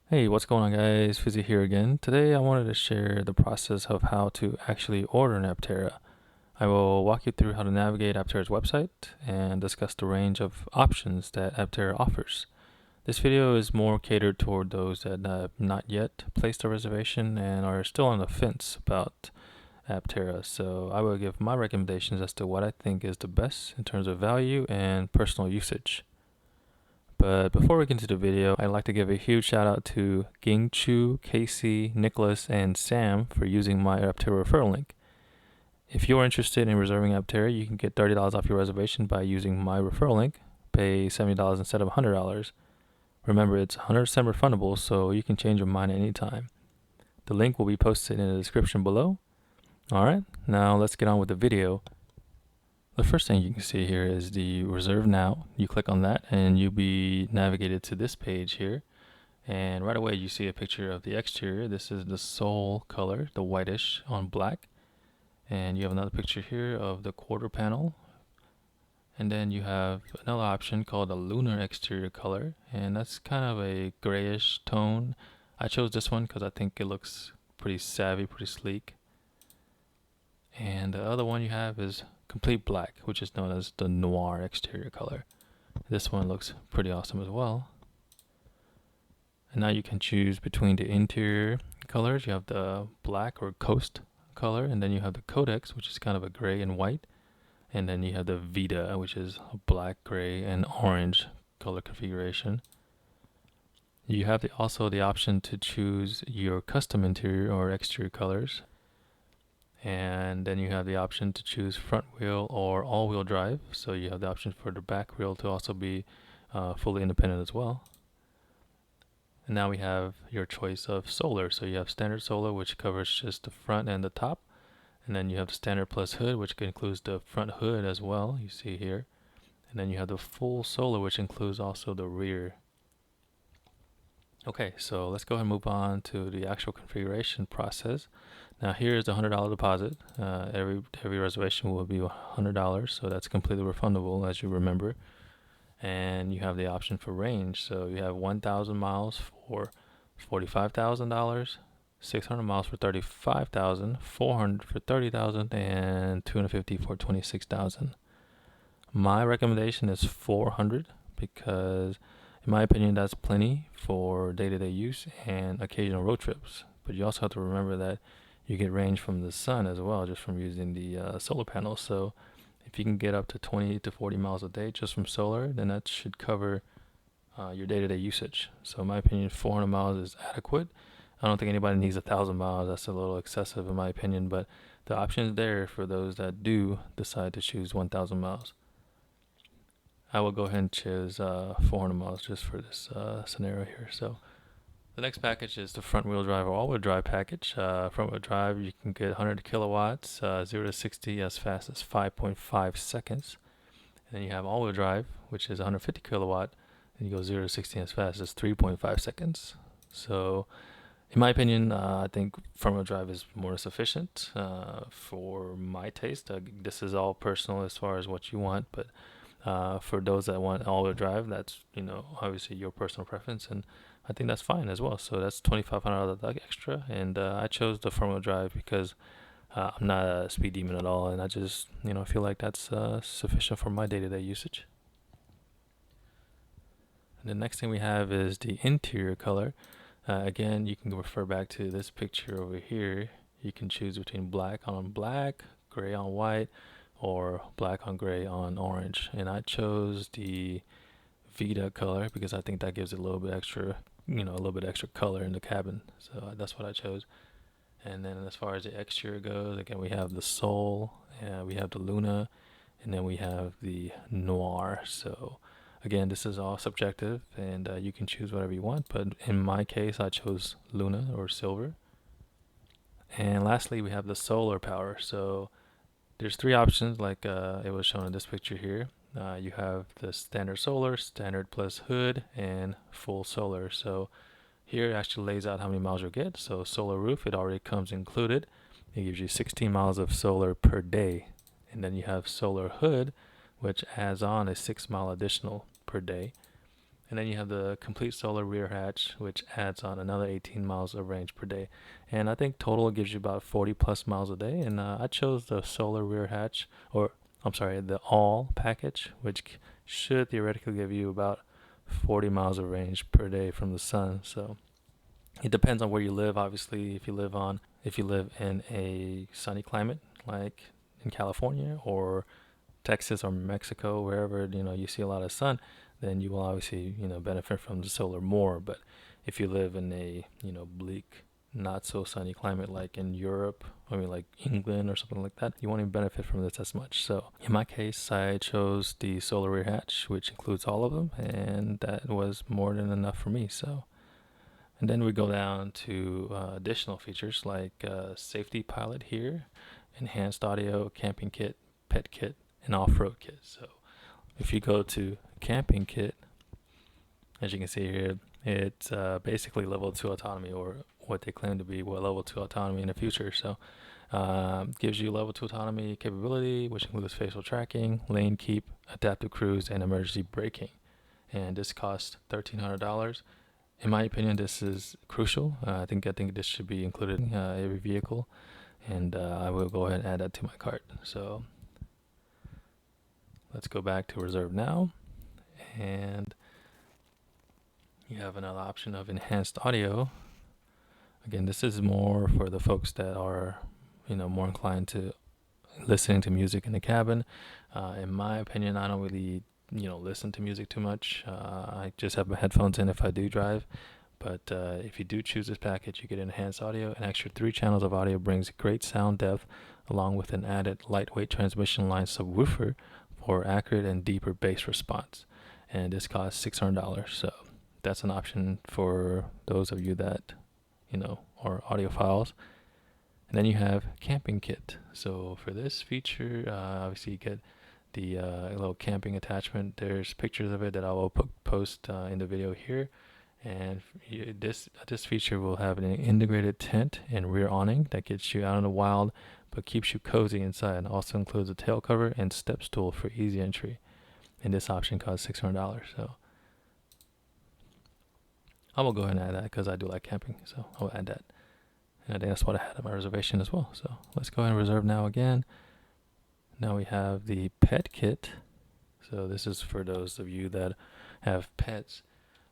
Hey, what's going on guys? Fizzy here again. Today I wanted to share the process of how to actually order an Aptera. I will walk you through how to navigate Aptera's website and discuss the range of options that Aptera offers. This video is more catered toward those that have not yet placed a reservation and are still on the fence about Aptera, so I will give my recommendations as to what I think is the best in terms of value and personal usage. But before we get into the video, I'd like to give a huge shout out to Ging Chu, Casey, Nicholas, and Sam for using my Aptera referral link. If you're interested in reserving Aptera, you can get $30 off your reservation by using my referral link. Pay $70 instead of $100. Remember, it's 100% refundable, so you can change your mind at any time. The link will be posted in the description below. Alright, now let's get on with the video. The first thing you can see here is the reserve now. You click on that and you'll be navigated to this page here. And right away you see a picture of the exterior. This is the sole color, the whitish on black. And you have another picture here of the quarter panel. And then you have another option called the lunar exterior color. And that's kind of a grayish tone. I chose this one because I think it looks pretty savvy, pretty sleek. And the other one you have is complete black, which is known as the noir exterior color. This one looks pretty awesome as well. And now you can choose between the interior colors. You have the black or coast color, and then you have the codex, which is kind of a gray and white, and then you have the vita, which is a black, gray, and orange color configuration. You have also the option to choose your custom interior or exterior colors. And then you have the option to choose front wheel or all-wheel drive. So you have the option for the back wheel to also be fully independent as well. And now we have your choice of solar. So you have standard solar, which covers just the front and the top. And then you have the standard plus hood, which includes the front hood as well, you see here. And then you have the full solar, which includes also the rear. Okay, so let's go ahead and move on to the actual configuration process. Now here is the $100 deposit. Every reservation will be $100, so that's completely refundable, as you remember. And you have the option for range. So you have 1,000 miles for $45,000, 600 miles for $35,000, 400 for $30,000, and 250 for $26,000. My recommendation is 400 because, in my opinion, that's plenty for day-to-day use and occasional road trips. But you also have to remember that you get range from the sun as well, just from using the solar panels. So if you can get up to 20 to 40 miles a day just from solar, then that should cover your day-to-day usage. So in my opinion, 400 miles is adequate. I don't think anybody needs 1,000 miles. That's a little excessive in my opinion, but the option is there for those that do decide to choose 1,000 miles. I will go ahead and choose 400 miles just for this scenario here. So the next package is the front wheel drive or all wheel drive package. Front wheel drive, you can get 100 kilowatts, 0 to 60 as fast as 5.5 seconds. And then you have all wheel drive, which is 150 kilowatt, and you go 0 to 60 as fast as 3.5 seconds. So in my opinion, I think front wheel drive is more sufficient for my taste. This is all personal as far as what you want, but for those that want all wheel drive, that's obviously your personal preference, and I think that's fine as well. So that's $2,500 extra, and I chose the front wheel drive because I'm not a speed demon at all, and I just feel like that's sufficient for my day-to-day usage. And the next thing we have is the interior color. Again, you can refer back to this picture over here. You can choose between black on black, gray on white, or black on gray on orange. And I chose the Vita color because I think that gives it a little bit extra, a little bit extra color in the cabin. So that's what I chose. And then as far as the exterior goes, again, we have the Soul, we have the Luna, and then we have the Noir. So again, this is all subjective, and you can choose whatever you want. But in my case, I chose Luna or Silver. And lastly, we have the solar power. So there's three options, like it was shown in this picture here. You have the standard solar, standard plus hood, and full solar. So here it actually lays out how many miles you'll get. So solar roof, it already comes included. It gives you 16 miles of solar per day. And then you have solar hood, which adds on a 6 mile additional per day. And then you have the complete solar rear hatch, which adds on another 18 miles of range per day. And I think total gives you about 40 plus miles a day. And I chose the solar rear hatch, or I'm sorry, the all package, which should theoretically give you about 40 miles of range per day from the sun. So it depends on where you live. Obviously, if you live in a sunny climate like in California or Texas or Mexico, wherever you see a lot of sun, then you will obviously benefit from the solar more. But if you live in a bleak, not so sunny climate like in Europe, like England or something like that, you won't even benefit from this as much. So in my case, I chose the solar rear hatch, which includes all of them, and that was more than enough for me. So, and then we go down to additional features like safety pilot here, enhanced audio, camping kit, pet kit, and off-road kit. So if you go to camping kit, as you can see here, it's basically level 2 autonomy, or what they claim to be level 2 autonomy in the future. So gives you level 2 autonomy capability, which includes facial tracking, lane keep, adaptive cruise, and emergency braking. And this costs $1,300. In my opinion, this is crucial. I think this should be included in every vehicle, and I will go ahead and add that to my cart. So let's go back to reserve now, and you have another option of enhanced audio. Again, this is more for the folks that are more inclined to listening to music in the cabin. In my opinion, I don't really listen to music too much. I just have my headphones in if I do drive. But if you do choose this package, you get enhanced audio. An extra 3 channels of audio brings great sound depth, along with an added lightweight transmission line subwoofer for accurate and deeper bass response. And this costs $600. So that's an option for those of you that are audiophiles. And then you have camping kit. So for this feature, obviously you get the little camping attachment. There's pictures of it that I will post in the video here. And this feature will have an integrated tent and rear awning that gets you out in the wild but keeps you cozy inside, and also includes a tail cover and step stool for easy entry. And this option costs $600. So I will go ahead and add that because I do like camping. So I'll add that. And I think that's what I had on my reservation as well. So let's go ahead and reserve now again. Now we have the pet kit. So this is for those of you that have pets.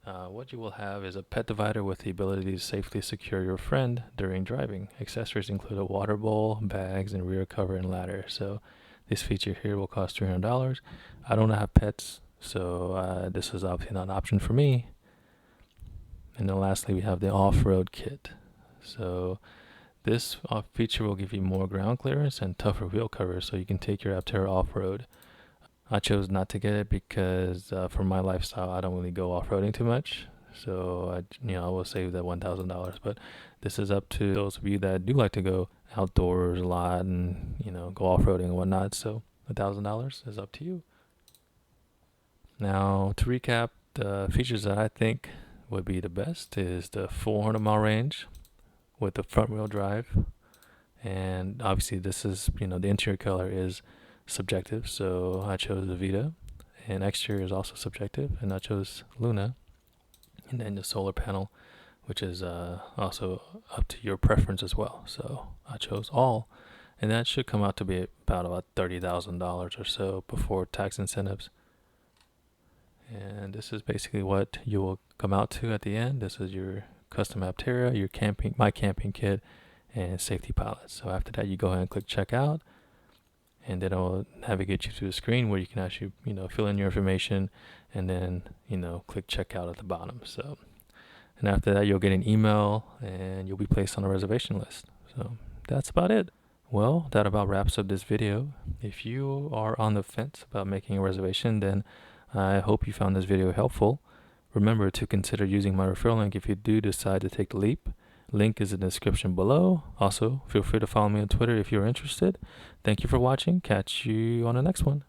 What you will have is a pet divider with the ability to safely secure your friend during driving. Accessories include a water bowl, bags, and rear cover and ladder. So this feature here will cost $300. I don't have pets, so this is obviously not an option for me. And then lastly, we have the off-road kit. So this feature will give you more ground clearance and tougher wheel cover, so you can take your Aptera off-road. I chose not to get it because for my lifestyle, I don't really go off-roading too much. So I will save that $1,000. But this is up to those of you that do like to go outdoors a lot and go off-roading and whatnot. So $1,000 is up to you. Now to recap, the features that I think would be the best is the 400-mile range with the front-wheel drive, and obviously this is the interior color is subjective, so I chose the Vita, and exterior is also subjective, and I chose Luna. And then the solar panel, which is also up to your preference as well, so I chose all, and that should come out to be about $30,000 or so before tax incentives. And this is basically what you will come out to at the end. This is your custom Aptera, your my camping kit, and safety pilot. So after that, you go ahead and click checkout, and then it'll navigate you to the screen where you can actually fill in your information, and then click checkout at the bottom. So, and after that, you'll get an email and you'll be placed on a reservation list. So that's about it. Well, that about wraps up this video. If you are on the fence about making a reservation, then I hope you found this video helpful. Remember to consider using my referral link if you do decide to take the leap. Link is in the description below. Also, feel free to follow me on Twitter if you're interested. Thank you for watching. Catch you on the next one.